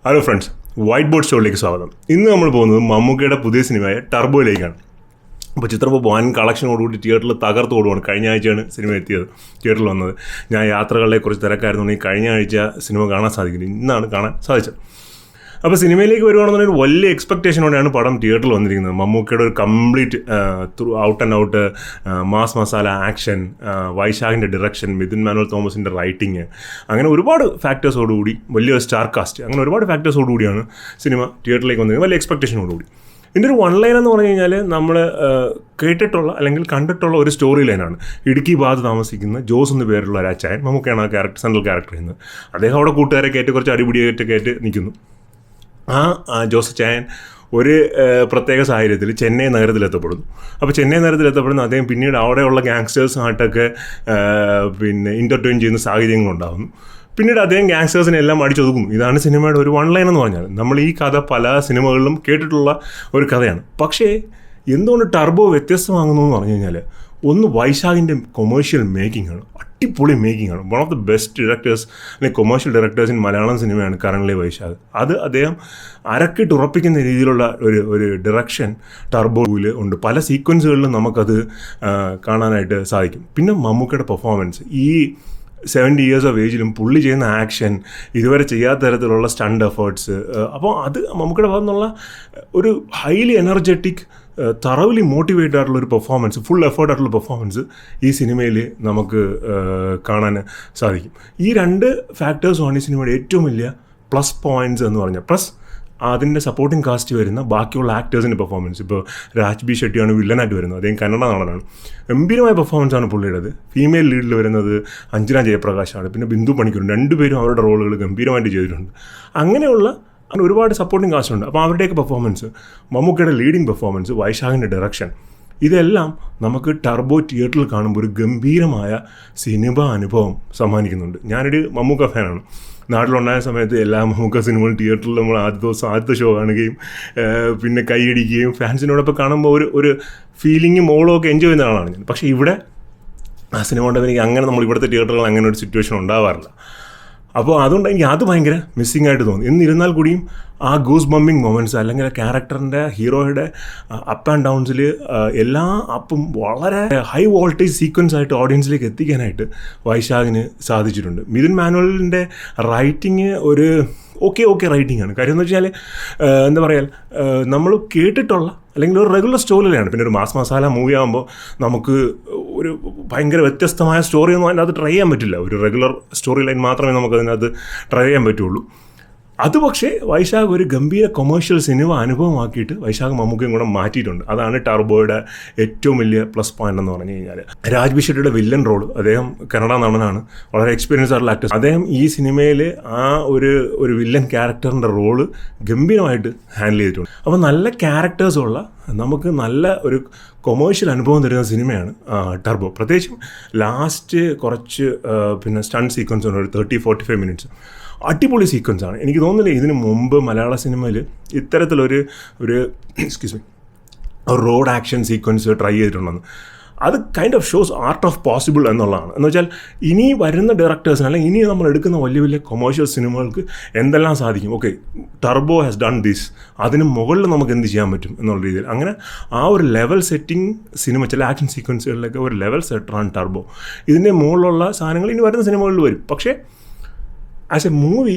Hello friends, white board ഷോയിലേക്ക് സ്വാഗതം. ഇന്ന് നമ്മൾ പോകുന്നത് മമ്മൂക്കയുടെ പുതിയ സിനിമയായ ടർബോയിലേക്കാണ്. അപ്പോൾ ചിത്രം ഇപ്പോൾ വൻ കളക്ഷനോടുകൂടി തിയേറ്ററിൽ തകർത്തോടുകയാണ്. കഴിഞ്ഞ ആഴ്ചയാണ് സിനിമ എത്തിയത്, തിയേറ്ററിൽ വന്നത്. ഞാൻ യാത്രകളിലെ കുറച്ച് തിരക്കായിരുന്നുണ്ടെങ്കിൽ കഴിഞ്ഞ ആഴ്ച സിനിമ കാണാൻ സാധിക്കില്ല, ഇന്നാണ് കാണാൻ സാധിച്ചത്. അപ്പോൾ സിനിമയിലേക്ക് വരുവാണെന്നുണ്ടെങ്കിൽ വലിയ എക്സ്പെക്റ്റേഷനോടെയാണ് പടം തിയേറ്ററിൽ വന്നിരിക്കുന്നത്. മമ്മൂക്കയുടെ ഒരു complete out and out mass masala action, വൈശാഖിൻ്റെ ഡിറക്ഷൻ, മിഥുൻ മാനുവൽ തോമസിൻ്റെ റൈറ്റിങ്, അങ്ങനെ ഒരുപാട് ഫാക്ടേഴ്സോടുകൂടി വലിയൊരു സ്റ്റാർ കാസ്റ്റ്, അങ്ങനെ ഒരുപാട് ഫാക്ടേഴ്സോടുകൂടിയാണ് സിനിമ തിയേറ്ററിലേക്ക് വന്നിരിക്കുന്നത്, വലിയ എക്സ്പെക്റ്റേഷനോടുകൂടി. ഇതിൻ്റെ ഒരു വൺ ലൈൻ എന്ന് പറഞ്ഞു കഴിഞ്ഞാൽ നമ്മൾ കേട്ടിട്ടുള്ള അല്ലെങ്കിൽ കണ്ടിട്ടുള്ള ഒരു സ്റ്റോറി ലൈനാണ്. ഇടുക്കി ഭാഗത്ത് താമസിക്കുന്ന ജോസ് എന്ന പേരുള്ള ഒരു അച്ചായൻ, മമ്മൂക്കയാണ് ആ ക്യാരക്ടർ, സെൻട്രൽ ക്യാരക്ടർ ചെയ്യുന്നത്. അദ്ദേഹം അവിടെ കൂട്ടുകാരെ കയറ്റി കുറച്ച് അടിപിടിയായിട്ട് നിൽക്കുന്നു. ആ ജോസ് അച്ചായൻ ഒരു പ്രത്യേക സാഹചര്യത്തിൽ ചെന്നൈ നഗരത്തിലെത്തപ്പെടുന്നു. അപ്പോൾ ചെന്നൈ നഗരത്തിലെത്തപ്പെടുന്ന അദ്ദേഹം പിന്നീട് അവിടെയുള്ള ഗാങ്സ്റ്റേഴ്സുമായിട്ടൊക്കെ ഇൻ്റർടൈൻ ചെയ്യുന്ന സാഹചര്യങ്ങളുണ്ടാകുന്നു. പിന്നീട് അദ്ദേഹം ഗാങ്സ്റ്റേഴ്സിനെ എല്ലാം അടിച്ചൊതുക്കുന്നു. ഇതാണ് സിനിമയുടെ ഒരു വൺ ലൈൻ എന്ന് പറഞ്ഞാൽ. നമ്മൾ ഈ കഥ പല സിനിമകളിലും കേട്ടിട്ടുള്ള ഒരു കഥയാണ്. പക്ഷേ എന്തുകൊണ്ട് ടർബോ വ്യത്യസ്തമാകുന്നു എന്ന് പറഞ്ഞു കഴിഞ്ഞാൽ, ഒന്ന് വൈശാഖിൻ്റെ കൊമേഴ്ഷ്യൽ മേക്കിംഗ് ആണ്, അടിപൊളി മേക്കിംഗ് ആണ്. One of the best directors അല്ലെങ്കിൽ കൊമേഴ്ഷ്യൽ ഡയറക്ടേഴ്സ് ഇൻ മലയാളം സിനിമയാണ് കറൻലി വൈശാഖ്. അത് അദ്ദേഹം അരക്കിട്ട് ഉറപ്പിക്കുന്ന രീതിയിലുള്ള ഒരു ഡയറക്ഷൻ ടർബോയിൽ ഉണ്ട്. പല സീക്വൻസുകളിലും നമുക്കത് കാണാനായിട്ട് സാധിക്കും. പിന്നെ മമ്മൂക്കയുടെ പെർഫോമൻസ്, ഈ 70 years ഓഫ് ഏജിലും പുള്ളി ചെയ്യുന്ന ആക്ഷൻ, ഇതുവരെ ചെയ്യാത്ത തരത്തിലുള്ള സ്റ്റണ്ട് എഫേർട്സ്, അപ്പോൾ അത് മമ്മൂക്കയുടെ ഭാഗത്തു നിന്നുള്ള ഒരു ഹൈലി എനർജറ്റിക്, തറവിലി മോട്ടിവേറ്റഡ് ആയിട്ടുള്ള ഒരു പെർഫോമൻസ്, ഫുൾ എഫേർട്ടായിട്ടുള്ള പെർഫോമൻസ് ഈ സിനിമയിൽ നമുക്ക് കാണാൻ സാധിക്കും. ഈ രണ്ട് ഫാക്ടേഴ്സുമാണ് ഈ സിനിമയുടെ ഏറ്റവും വലിയ പ്ലസ് പോയിൻറ്റ്സ് എന്ന് പറഞ്ഞാൽ. പ്ലസ് അതിൻ്റെ സപ്പോർട്ടിംഗ് കാസ്റ്റ് വരുന്ന ബാക്കിയുള്ള ആക്ടേഴ്സിൻ്റെ പെർഫോമൻസ്. ഇപ്പോൾ രാജ്ബി ഷെട്ടിയാണ് വില്ലനായിട്ട് വരുന്നത്, അദ്ദേഹം കന്നഡ നടനാണ്. ഗംഭീരമായ പെർഫോമൻസാണ് പുള്ളിയുടേത്. ഫീമെയിൽ ലീഡിൽ വരുന്നത് അഞ്ജന ജയപ്രകാശാണ്. പിന്നെ ബിന്ദു പണിക്കരുണ്ട്. രണ്ടുപേരും അവരുടെ റോളുകൾ ഗംഭീരമായിട്ട് ചെയ്തിട്ടുണ്ട്. അങ്ങനെയുള്ള ഒരുപാട് സപ്പോർട്ടിംഗ് കാസ്റ്റ് ഉണ്ട്. അപ്പോൾ അവരുടെയൊക്കെ പെർഫോമൻസ്, മമ്മൂക്കയുടെ ലീഡിങ് പെർഫോമൻസ്, വൈശാഖിൻ്റെ ഡയറക്ഷൻ, ഇതെല്ലാം നമുക്ക് ടർബോ തിയേറ്ററിൽ കാണുമ്പോൾ ഒരു ഗംഭീരമായ സിനിമ അനുഭവം സമ്മാനിക്കുന്നുണ്ട്. ഞാനൊരു മമ്മൂക്ക ഫാനാണ്. നാട്ടിലുണ്ടായ സമയത്ത് എല്ലാ മമ്മൂക്ക സിനിമകളും തിയേറ്ററിൽ നമ്മൾ ആദ്യത്തെ ഷോ കാണുകയും പിന്നെ കൈയടിക്കുകയും ഫാൻസിനോടൊപ്പം കാണുമ്പോൾ ഒരു ഫീലിങ്ങും മോളും ഒക്കെ എൻജോയ് ചെയ്യുന്ന ആളാണ് ഞാൻ. പക്ഷേ ഇവിടെ ആ സിനിമ കൊണ്ടപ്പോൾ എനിക്ക് അങ്ങനെ നമ്മൾ ഇവിടുത്തെ തിയേറ്ററുകൾ അങ്ങനെ ഒരു സിറ്റുവേഷൻ ഉണ്ടാവാറില്ല. അപ്പോൾ അതുകൊണ്ട് എനിക്ക് അത് ഭയങ്കര മിസ്സിംഗ് ആയിട്ട് തോന്നി. എന്നിരുന്നാൽ കൂടിയും ആ ഗൂസ് ബമ്പിങ് മൊമെൻറ്റ്സ്, അല്ലെങ്കിൽ ആ ക്യാരക്ടറിൻ്റെ ഹീറോയുടെ അപ്പ് ആൻഡ് ഡൗൺസിൽ എല്ലാ അപ്പും വളരെ ഹൈ വോൾട്ടേജ് സീക്വൻസ് ആയിട്ട് ഓഡിയൻസിലേക്ക് എത്തിക്കാനായിട്ട് വൈശാഖിന് സാധിച്ചിട്ടുണ്ട്. മിഥുൻ മാനുവലിൻ്റെ റൈറ്റിങ് ഒരു ഓക്കെ റൈറ്റിംഗ് ആണ്. കാര്യം എന്ന് വെച്ചാൽ എന്താ പറയുക, നമ്മൾ കേട്ടിട്ടുള്ള അല്ലെങ്കിൽ ഒരു റെഗുലർ സ്റ്റോറിയിലാണ്. പിന്നെ ഒരു മാസ് മസാല മൂവി ആകുമ്പോൾ നമുക്ക് ഒരു ഭയങ്കര വ്യത്യസ്തമായ സ്റ്റോറിയൊന്നും അതിനകത്ത് ട്രൈ ചെയ്യാൻ പറ്റില്ല. ഒരു റെഗുലർ സ്റ്റോറി ലൈൻ മാത്രമേ നമുക്കതിനകത്ത് ട്രൈ ചെയ്യാൻ പറ്റുള്ളൂ. അത് പക്ഷേ വൈശാഖ് ഒരു ഗംഭീര കൊമേഴ്ഷ്യൽ സിനിമ അനുഭവമാക്കിയിട്ട് വൈശാഖ് മമ്മൂക്കയും കൂടെ മാറ്റിയിട്ടുണ്ട്. അതാണ് ടർബോയുടെ ഏറ്റവും വലിയ പ്ലസ് പോയിന്റ് എന്ന് പറഞ്ഞു കഴിഞ്ഞാൽ. രാജ്ബി ഷെട്ടിയുടെ വില്ലൻ റോള്, അദ്ദേഹം കന്നഡ നടനാണ്, വളരെ എക്സ്പീരിയൻസ് ആയിട്ടുള്ള ആക്ടർ. അദ്ദേഹം ഈ സിനിമയിൽ ആ ഒരു വില്ലൻ ക്യാരക്ടറിൻ്റെ റോള് ഗംഭീരമായിട്ട് ഹാൻഡിൽ ചെയ്തിട്ടുണ്ട്. അപ്പോൾ നല്ല ക്യാരക്ടേഴ്സുള്ള, നമുക്ക് നല്ല ഒരു കൊമേഴ്ഷ്യൽ അനുഭവം തരുന്ന സിനിമയാണ് ടർബോ. പ്രത്യേകിച്ചും ലാസ്റ്റ് കുറച്ച് സ്റ്റണ്ട് സീക്വൻസ് ഉണ്ട്, ഒരു 30-45 മിനിറ്റ്സ്. അടിപൊളി സീക്വൻസാണ്. എനിക്ക് തോന്നുന്നില്ല ഇതിനു മുമ്പ് മലയാള സിനിമയിൽ ഇത്തരത്തിലൊരു റോഡ് ആക്ഷൻ സീക്വൻസ് ട്രൈ ചെയ്തിട്ടുണ്ടെന്ന്. അത് kind of shows art of possible എന്നുള്ളതാണ്. എന്ന് വെച്ചാൽ ഇനി വരുന്ന ഡയറക്ടേഴ്സിന്, അല്ലെങ്കിൽ ഇനി നമ്മൾ എടുക്കുന്ന വലിയ വലിയ കൊമേഴ്ഷ്യൽ സിനിമകൾക്ക് എന്തെല്ലാം സാധിക്കും, okay turbo has done this, അതിന് മുകളിൽ നമുക്ക് എന്ത് ചെയ്യാൻ പറ്റും എന്നുള്ള രീതിയിൽ, അങ്ങനെ ആ ഒരു ലെവൽ സെറ്റിംഗ് സിനിമ, ചില ആക്ഷൻ സീക്വൻസുകളിലൊക്കെ ഒരു ലെവൽ സെറ്ററാണ് ടർബോ. ഇതിൻ്റെ മുകളിലുള്ള സാധനങ്ങൾ ഇനി വരുന്ന സിനിമകളിൽ വരും. പക്ഷേ ആസ് എ മൂവി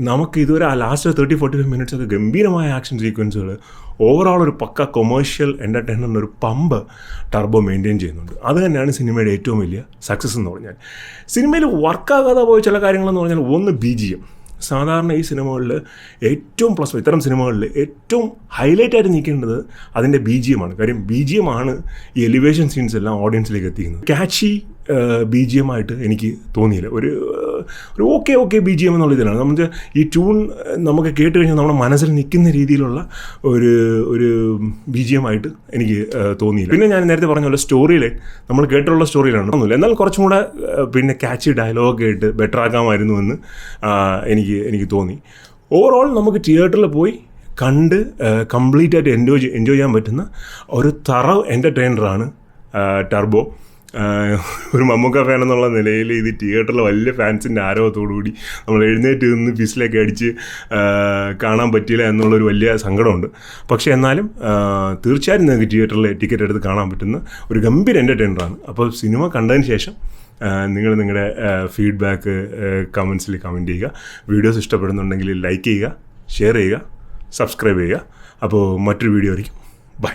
നമുക്ക് ഇതുവരെ ആ ലാസ്റ്റ് 30-45 മിനിറ്റ്സ് ഒക്കെ ഗംഭീരമായ ആക്ഷൻ സീക്വൻസുകൾ, ഓവറോൾ ഒരു പക്ക കൊമേഴ്ഷ്യൽ എൻ്റർടൈൻമെൻ്റ് ഒരു പമ്പ് ടർബോ മെയിൻറ്റെയിൻ ചെയ്യുന്നുണ്ട്. അത് തന്നെയാണ് സിനിമയുടെ ഏറ്റവും വലിയ സക്സസ് എന്ന് പറഞ്ഞാൽ. സിനിമയിൽ വർക്കാകാതെ പോയ ചില കാര്യങ്ങളെന്ന് പറഞ്ഞാൽ, ഒന്ന് BGM. സാധാരണ ഈ സിനിമകളിൽ ഏറ്റവും പ്ലസ്, ഇത്തരം സിനിമകളിൽ ഏറ്റവും ഹൈലൈറ്റ് ആയിട്ട് നിൽക്കേണ്ടത് അതിൻ്റെ BGM ആണ്. കാര്യം BGM ആണ് ഈ എലിവേഷൻ സീൻസ് എല്ലാം ഓഡിയൻസിലേക്ക് എത്തിക്കുന്നത്. ക്യാച്ചി BGM ആയിട്ട് എനിക്ക് തോന്നിയില്ല. ഒരു ഓക്കെ BGM എന്നുള്ള ഇതിലാണ്. നമുക്ക് ഈ ട്യൂൺ നമുക്ക് കേട്ട് കഴിഞ്ഞാൽ നമ്മുടെ മനസ്സിൽ നിൽക്കുന്ന രീതിയിലുള്ള ഒരു BGM ആയിട്ട് എനിക്ക് തോന്നിയില്ല. പിന്നെ ഞാൻ നേരത്തെ പറഞ്ഞ പോലെ സ്റ്റോറി ലൈൻ നമ്മൾ കേട്ടുള്ള സ്റ്റോറി ലൈൻ ഒന്നുമില്ല, എന്നാൽ കുറച്ചും കൂടെ ക്യാച്ചി ഡയലോഗൊക്കെ ആയിട്ട് ബെറ്റർ ആക്കാമായിരുന്നു എന്ന് എനിക്ക് തോന്നി. ഓവറോൾ നമുക്ക് തിയേറ്ററിൽ പോയി കണ്ട് കംപ്ലീറ്റ് ആയിട്ട് എൻജോയ് ചെയ്യാൻ പറ്റുന്ന ഒരു തറവ് എൻ്റർടൈനറാണ് ടർബോ. ഒരു മമ്മൂക്ക ഫാൻ എന്നുള്ള നിലയിൽ ഇത് തിയേറ്ററിൽ വലിയ ഫാൻസിൻ്റെ ആരവത്തോടുകൂടി നമ്മൾ എഴുന്നേറ്റ് നിന്ന് വിസിലൊക്കെ അടിച്ച് കാണാൻ പറ്റിയില്ല എന്നുള്ളൊരു വലിയ സങ്കടമുണ്ട്. പക്ഷേ എന്നാലും തീർച്ചയായും നിങ്ങൾക്ക് തിയേറ്ററിൽ ടിക്കറ്റ് എടുത്ത് കാണാൻ പറ്റുന്ന ഒരു ഗംഭീര എൻ്റർടൈനറാണ്. അപ്പോൾ സിനിമ കണ്ടതിന് ശേഷം നിങ്ങൾ നിങ്ങളുടെ ഫീഡ്ബാക്ക് കമൻസിൽ കമൻറ്റ് ചെയ്യുക. വീഡിയോസ് ഇഷ്ടപ്പെടുന്നുണ്ടെങ്കിൽ ലൈക്ക് ചെയ്യുക, ഷെയർ ചെയ്യുക, സബ്സ്ക്രൈബ് ചെയ്യുക. അപ്പോൾ മറ്റൊരു വീഡിയോ ആയിരിക്കും. ബൈ.